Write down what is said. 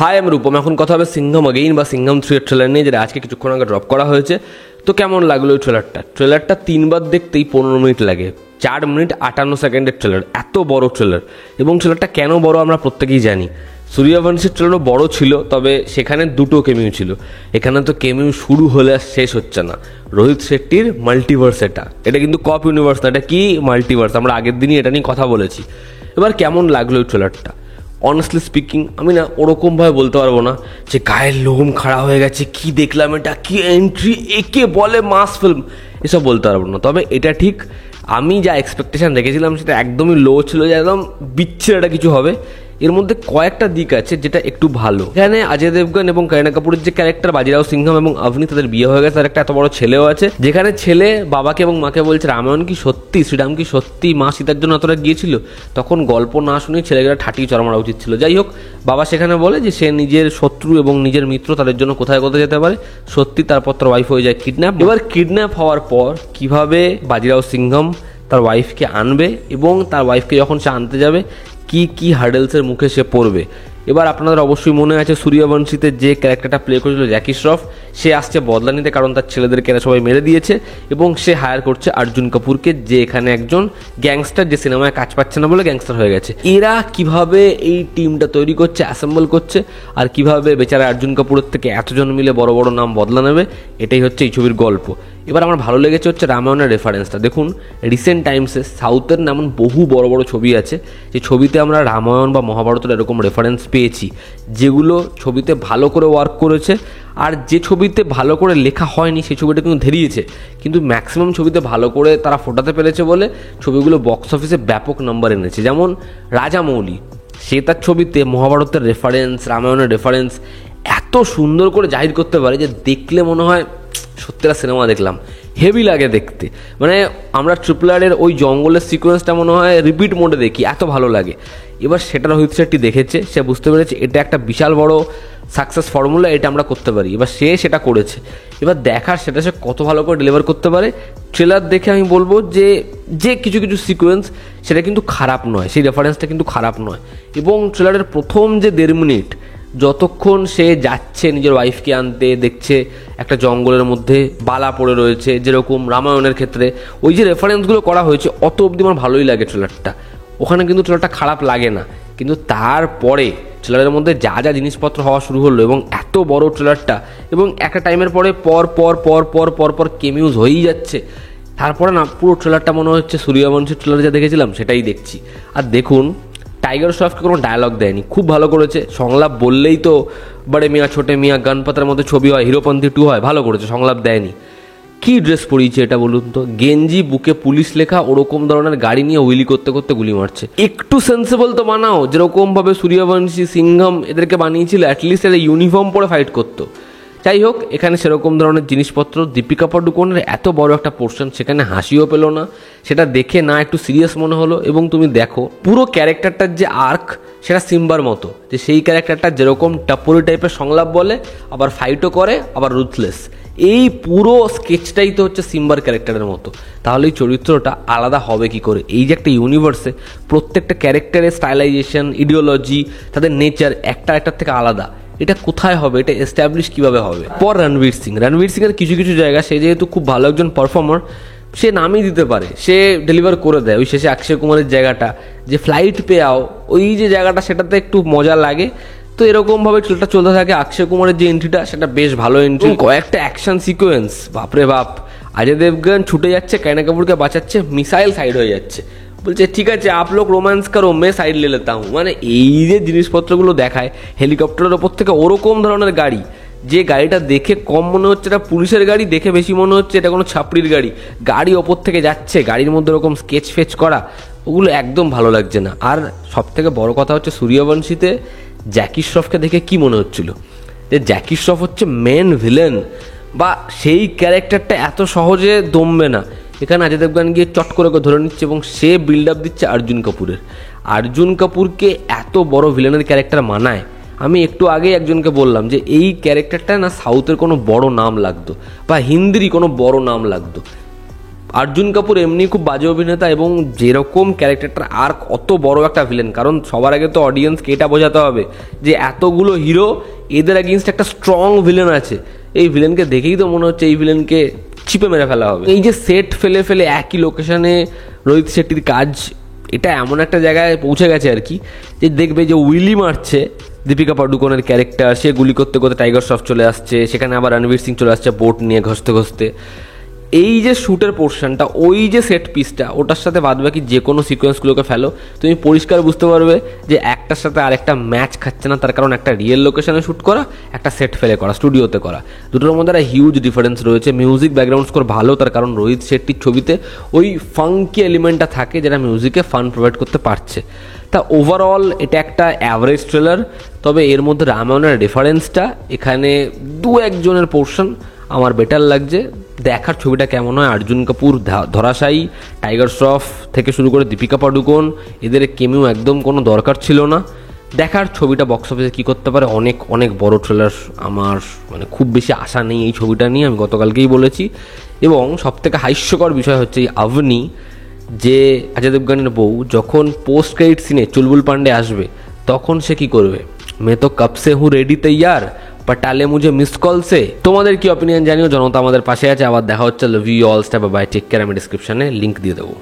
High, আমি রূপম। এখন কথা হবে সিংঘম অগেইন বা সিংঘম 3 এর ট্রেলার নিয়ে, যেটা আজকে কিছুক্ষণ আগে ড্রপ করা হয়েছে। তো কেমন লাগলো ওই ট্রেলারটা 3বার দেখতেই 15 মিনিট লাগে। 4 মিনিট 58 সেকেন্ডের ট্রেলার, এত বড় ট্রেলার। এবং ট্রেলারটা কেন বড় আমরা প্রত্যেকেই জানি। সূর্যবংশীর ট্রেলারও বড় ছিল, তবে সেখানে 2টো কেমিউ ছিল। এখানে তো কেমিউ শুরু হলে আর শেষ হচ্ছে না। রোহিত শেট্টির মাল্টিভার্স, এটা কিন্তু কপ ইউনিভার্স না, এটা কি মাল্টিভার্স। আমরা আগের দিনই এটা নিয়ে কথা বলেছি। এবার কেমন লাগলো ওই ট্রেলারটা? অনেস্টলি স্পিকিং, আমি না ওরকমভাবে বলতে পারবো না যে গায়ের লোম খাড়া হয়ে গেছে, কি দেখলাম এটা, কি এন্ট্রি, একে বলে মাস ফিল্ম, এসব বলতে পারবো না। তবে এটা ঠিক আমি যা এক্সপেকটেশন রেখেছিলাম সেটা একদমই লো ছিল, যে একদম বিচ্ছিন্ন একটা কিছু হবে। এর মধ্যে কয়েকটা দিক আছে যেটা একটু ভালো। এখানে অজয় দেবগন এবং কারিনা কাপুরের যে ক্যারেক্টার বাজিরাও সিংঘম এবং আভনি, তাদের বিয়ে হয়ে গেছে, তার একটা এত বড় ছেলেও আছে, যেখানে ছেলে বাবাকে এবং মাকে বলছে রামায়ণ কি সত্যি, শ্রীরাম কি সত্যি, মা সীতার জন্য এতটা গিয়েছিল। তখন গল্প না শুনে ছেলেকে ঠাটিয়ে চড় মারা উচিত ছিল। যাই হোক, বাবা সেখানে বলে যে সে নিজের শত্রু এবং নিজের মিত্র, তাদের জন্য কোথায় কোথায় যেতে পারে সত্যি। তারপর তার ওয়াইফ হয়ে যায় কিডন্যাপ। এবার কিডন্যাপ হওয়ার পর কিভাবে বাজিরাও সিংঘম তার ওয়াইফকে আনবে এবং তার ওয়াইফকে যখন সে আনতে যাবে কি কি হার্ডেলসের মুখে সে পড়বে। এবার আপনাদের অবশ্যই মনে আছে সূর্যবংশীতে যে ক্যারেক্টারটা প্লে করেছিল জ্যাকি শ্রফ, সে আসছে বদলা নিতে, কারণ তার ছেলেদেরকে এরা সবাই মেরে দিয়েছে। এবং সে হায়ার করছে অর্জুন কাপুরকে, যে এখানে একজন গ্যাংস্টার, যে সিনেমায় কাজ পাচ্ছে না বলে গ্যাংস্টার হয়ে গেছে। এরা কিভাবে এই টিমটা তৈরি করছে, অ্যাসেম্বল করছে, আর কিভাবে বেচারা অর্জুন কাপুরের থেকে এতজন মিলে বড় বড় নাম বদলা নেবে, এটাই হচ্ছে এই ছবির গল্প। এবার আমার ভালো লেগেছে হচ্ছে রামায়ণের রেফারেন্সটা। দেখুন, রিসেন্ট টাইমসে সাউথের এমন বহু বড় বড় ছবি আছে যে ছবিতে আমরা রামায়ণ বা মহাভারতের এরকম রেফারেন্স পেয়েছি, যেগুলো ছবিতে ভালো করে ওয়ার্ক করেছে। আর যে ছবিতে ভালো করে লেখা হয়নি সেই ছবিটা কিন্তু ধরিয়েছে, কিন্তু ম্যাক্সিমাম ছবিতে ভালো করে তারা ফোটাতে পেরেছে বলে ছবিগুলো বক্স অফিসে ব্যাপক নাম্বার এনেছে। যেমন রাজামৌলি, সে তার ছবিতে মহাভারতের রেফারেন্স, রামায়ণের রেফারেন্স এত সুন্দর করে জাহির করতে পারে যে দেখলে মনে হয় সত্যিটা সিনেমা দেখলাম, হেভি লাগে দেখতে। মানে আমরা RRR ওই জঙ্গলের সিকোয়েন্সটা মনে হয় রিপিট মোডে দেখি, এত ভালো লাগে। এবার সেটা রোহিত শেট্টি দেখেছে, সে বুঝতে পেরেছে এটা একটা বিশাল বড় সাকসেস ফর্মুলা, এটা আমরা করতে পারি। এবার সে সেটা করেছে। এবার দেখার সেটা সে কত ভালো করে ডেলিভার করতে পারে। ট্রেলার দেখে আমি বলবো যে যে কিছু কিছু সিকোয়েন্স সেটা কিন্তু খারাপ নয়, সেই রেফারেন্সটা কিন্তু খারাপ নয়। এবং ট্রেলারের প্রথম যে 1.5 মিনিট, যতক্ষণ সে যাচ্ছে নিজের ওয়াইফকে আনতে, দেখছে একটা জঙ্গলের মধ্যে বালা পড়ে রয়েছে, যেরকম রামায়ণের ক্ষেত্রে ওই যে রেফারেন্সগুলো করা হয়েছে, অত অবধি আমার ভালোই লাগে ট্রেলারটা। ওখানে কিন্তু ট্রেলারটা খারাপ লাগে না। কিন্তু তারপরে ট্রেলারের মধ্যে যা যা জিনিসপত্র হওয়া শুরু হলো, এবং এত বড় ট্রেলারটা, এবং একটা টাইমের পরে পর পর পর পর পর পর কেমিউজ হয়েই যাচ্ছে। তারপরে না পুরো ট্রেলারটা মনে হচ্ছে সূর্যবংশীর ট্রেলার যা দেখেছিলাম সেটাই দেখছি। আর দেখুন, টাইগার শ্রফকে কোনো ডায়লগ দেয়নি, খুব ভালো করেছে। সংলাপ বললেই তো বড়ে মিয়া ছোটে মিয়া গণপতের মধ্যে ছবি হয়, হিরোপন্থী 2 হয়, ভালো করেছে। সংলাপ দেয়নি। কি ড্রেস পরিয়েছে এটা বলুন তো? গেঞ্জি, বুকে পুলিশ লেখা, ওরকম ধরনের গাড়ি নিয়ে হুইলি করতে করতে গুলি মারছে। একটু সেন্সেবল তো বানাও, যেরকম ভাবে সূর্যবংশী, সিংঘম এদেরকে বানিয়েছিল, অ্যাটলিস্ট এরা ইউনিফর্ম পরে ফাইট করতো। যাই হোক, এখানে সেরকম ধরনের জিনিসপত্র, দীপিকা পাডুকোনের এত বড় একটা পোর্শন, সেখানে হাসিও পেল না, সেটা দেখে না একটু সিরিয়াস মনে হলো। এবং তুমি দেখো পুরো ক্যারেক্টারটার যে আর্ক, সেটা সিম্বার মতো, যে সেই ক্যারেক্টারটা যেরকম টাপুরি টাইপের সংলাপ বলে, আবার ফাইটও করে, আবার রুথলেস, এই পুরো স্কেচটাই তো হচ্ছে সিম্বার ক্যারেক্টারের মতো। তাহলে এই চরিত্রটা আলাদা হবে কি করে? এই যে একটা ইউনিভার্সে প্রত্যেকটা ক্যারেক্টারের স্টাইলাইজেশন, ইডিওলজি, তাদের নেচার একটা একটার থেকে আলাদা, এটা কোথায় হবে? এটা এস্টাবলিশ কিভাবে হবে? পর রণবীর সিং এর কিছু কিছু জায়গা, সে যেহেতু খুব ভালো একজন পারফর্মার, সে নামই দিতে পারে, সে ডেলিভার করে দেয়। ওই শেষে অক্ষয় কুমারের জায়গাটা, যে ফ্লাইট পেয়াও, ওই যে জায়গাটা, সেটাতে একটু মজা লাগে। তো এরকমভাবে ট্রেলটা চলতে থাকে। অক্ষয় কুমারের যে এন্ট্রিটা, সেটা বেশ ভালো এন্ট্রি। কয়েকটা অ্যাকশন সিকোয়েন্স, বাপরে বাপ। অজয় দেবগন ছুটে যাচ্ছে, কারিনা কাপুরকে বাঁচাচ্ছে, মিসাইল সাইড হয়ে যাচ্ছে, বলছে ঠিক আছে আপ লোক রোম্যান্স করো, মে সাইড লে লেতা হুঁ। মানে এই যে জিনিসপত্রগুলো দেখায় হেলিকপ্টারের ওপর থেকে, ওরকম ধরনের গাড়ি, যে গাড়িটা দেখে কম মনে হচ্ছে এটা পুলিশের গাড়ি, দেখে বেশি মনে হচ্ছে এটা কোনো ছাপড়ির গাড়ি। গাড়ি ওপর থেকে যাচ্ছে, গাড়ির মধ্যে ওরকম স্কেচ ফেচ করা, ওগুলো একদম ভালো লাগছে না। আর সব থেকে বড় কথা হচ্ছে সূর্যবংশীতে জ্যাকি শ্রফকে দেখে কি মনে হচ্ছিল, যে জ্যাকি শ্রফ হচ্ছে মেন ভিলেন, বা সেই ক্যারেক্টারটা এত সহজে দমবে না। এখানে অজয় দেবগন গিয়ে চট করে ধরে নিচ্ছে, এবং সে বিল্ড আপ দিচ্ছে অর্জুন কাপুরের। অর্জুন কাপুরকে এত বড় ভিলেনের ক্যারেক্টার মানায়। আমি একটু আগেই একজনকে বললাম যে এই ক্যারেক্টারটা না সাউথের কোনো বড় নাম লাগতো, বা হিন্দিরই কোনো বড় নাম লাগতো। অর্জুন কাপুর এমনি খুব বাজে অভিনেতা, এবং যেরকম ক্যারেক্টারটার আর্ক, অত বড় একটা ভিলেন, কারণ সবার আগে তো অডিয়েন্সকে এটা বোঝাতে হবে যে এতগুলো হিরো, এদের এগেইনস্ট একটা স্ট্রং ভিলেন আছে। এই ভিলেনকে দেখেই তো মনে হচ্ছে এই ভিলেনকে চিপে মেরে ফেলা হবে। এই যে সেট ফেলে ফেলে একই লোকেশনে রোহিত শেট্টির কাজ, এটা এমন একটা জায়গায় পৌঁছে গেছে আর কি, যে দেখবে যে উইলি মারছে দীপিকা পাডুকোনের ক্যারেক্টার, সে গুলি করতে করতে টাইগার শ্রফ চলে আসছে, সেখানে আবার রণবীর সিং চলে আসছে বোট নিয়ে ঘসতে ঘসতে। এই যে শ্যুটের পোর্শনটা, ওই যে সেট পিসটা, ওটার সাথে বাদবাকি যে কোনো সিকোয়েন্সগুলোকে ফেলো, তুমি পরিষ্কার বুঝতে পারবে যে একটার সাথে আরেকটা ম্যাচ খাচ্ছে না। তার কারণ একটা রিয়েল লোকেশনে শ্যুট করা, একটা সেট ফেলে করা, স্টুডিওতে করা, দুটোর মধ্যে একটা হিউজ ডিফারেন্স রয়েছে। মিউজিক ব্যাকগ্রাউন্ড স্কোর ভালো, তার কারণ রোহিত শেট্টির ছবিতে ওই ফাঙ্কি এলিমেন্টটা থাকে যেটা মিউজিকে ফান প্রোভাইড করতে পারছে। তা ওভারঅল এটা একটা অ্যাভারেজ ট্রেলার, তবে এর মধ্যে রামায়ণের রেফারেন্সটা, এখানে দু একজনের পোর্শন আমার বেটার লাগছে। দেখার ছবিটা কেমন হয়। অর্জুন কাপুর ধরাশায়ী, টাইগার শ্রফ থেকে শুরু করে দীপিকা পাডুকোন, এদের কেমিও একদম কোনো দরকার ছিল না। দেখার ছবিটা বক্স অফিসে কী করতে পারে। অনেক অনেক বড় ট্রেলার, আমার মানে খুব বেশি আশা নেই এই ছবিটা নিয়ে, আমি গতকালকেই বলেছি। এবং সবথেকে হাস্যকর বিষয় হচ্ছে এই আভনি, যে অজয় দেবগানের বউ, যখন পোস্ট ক্রেডিট সিনে চুলবুল পান্ডে আসবে, তখন সে কি করবে, মে তো কব সে হুঁ রেডি তৈয়ার পটালে মুঝে মিস কল সে। তোমাদের কি অপিনিয়ন জানিও, জনতা আমাদের পাশে আছে। আবার দেখা হচ্ছে। Love you all, step by, take care. আমি ডিসক্রিপশনে লিঙ্ক দিয়ে দেবো।